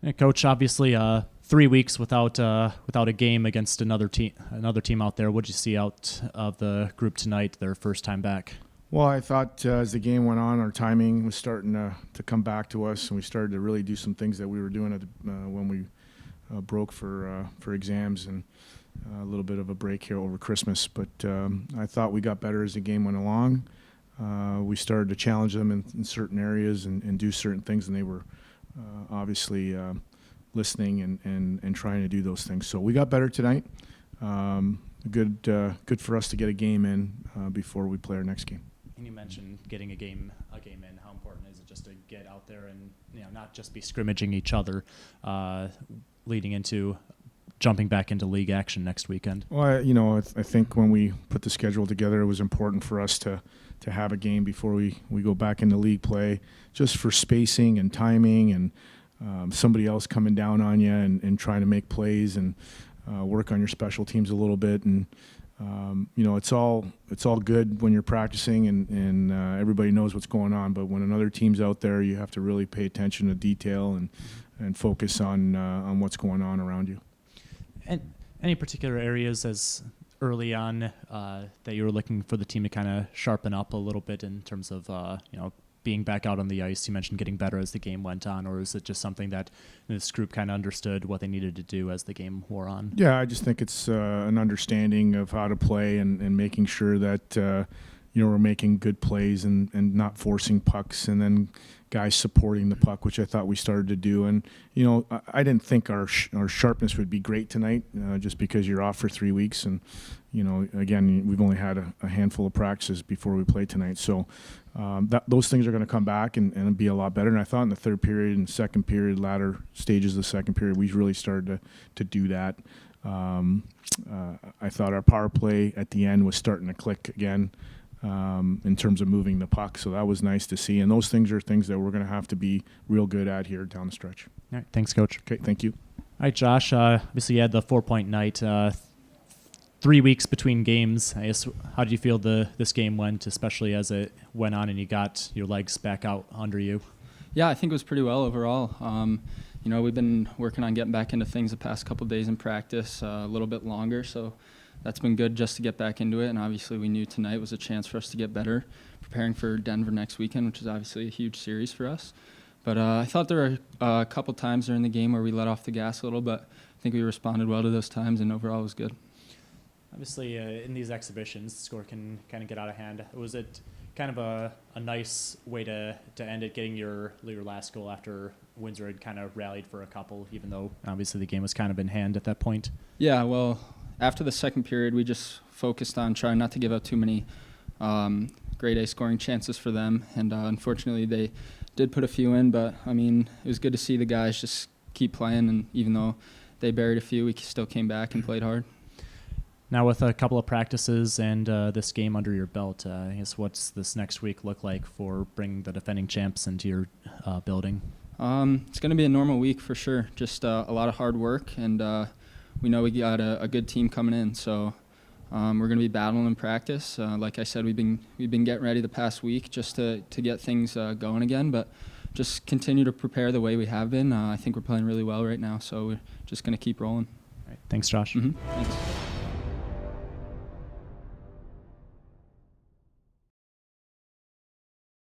And Coach, obviously, 3 weeks without a game against another team out there. What did you see out of the group tonight? Their first time back. Well, I thought as the game went on, our timing was starting to come back to us, and we started to really do some things that we were doing when we broke for exams and a little bit of a break here over Christmas. But I thought we got better as the game went along. We started to challenge them in certain areas and do certain things, and they were obviously listening and trying to do those things. So we got better tonight. Good for us to get a game in before we play our next game. And you mentioned getting a game in. How important is it just to get out there and not just be scrimmaging each other, leading into jumping back into league action next weekend? Well, I think when we put the schedule together, it was important for us to have a game before we go back into league play, just for spacing and timing and somebody else coming down on you and trying to make plays and work on your special teams a little bit. And it's all good when you're practicing and everybody knows what's going on. But when another team's out there, you have to really pay attention to detail and focus on what's going on around you. And any particular areas as early on that you were looking for the team to kind of sharpen up a little bit in terms of being back out on the ice? You mentioned getting better as the game went on, or is it just something that this group kind of understood what they needed to do as the game wore on? Yeah, I just think it's an understanding of how to play and making sure that we're making good plays and not forcing pucks, and then guys supporting the puck, which I thought we started to do. And I didn't think our sharpness would be great tonight, just because you're off for 3 weeks, and again, we've only had a handful of practices before we play tonight. So those things are going to come back and be a lot better. And I thought in the third period and second period, latter stages of the second period, we really started to do that. I thought our power play at the end was starting to click again in terms of moving the puck. So that was nice to see. And those things are things that we're going to have to be real good at here down the stretch. All right. Thanks, Coach. Okay, thank you. All right, Josh. Obviously, you had the 4-point night. 3 weeks between games. I guess, how did you feel this game went, especially as it went on and you got your legs back out under you? Yeah, I think it was pretty well overall. We've been working on getting back into things the past couple of days in practice, a little bit longer, so that's been good just to get back into it. And obviously we knew tonight was a chance for us to get better, preparing for Denver next weekend, which is obviously a huge series for us. But I thought there were a couple times during the game where we let off the gas a little, but I think we responded well to those times, and overall it was good. Obviously, in these exhibitions, the score can kind of get out of hand. Was it kind of a nice way to end it, getting your last goal after Windsor had kind of rallied for a couple, even though obviously the game was kind of in hand at that point? Yeah, well, after the second period, we just focused on trying not to give up too many grade A scoring chances for them, and unfortunately they did put a few in, but it was good to see the guys just keep playing, and even though they buried a few, we still came back and played hard. Now, with a couple of practices and this game under your belt, I guess what's this next week look like for bringing the defending champs into your building? It's going to be a normal week for sure. Just a lot of hard work, and we know we got a good team coming in. So we're going to be battling in practice. Like I said, we've been getting ready the past week just to get things going again. But just continue to prepare the way we have been. I think we're playing really well right now, so we're just going to keep rolling. All right. Thanks, Josh. Mm-hmm. Thanks.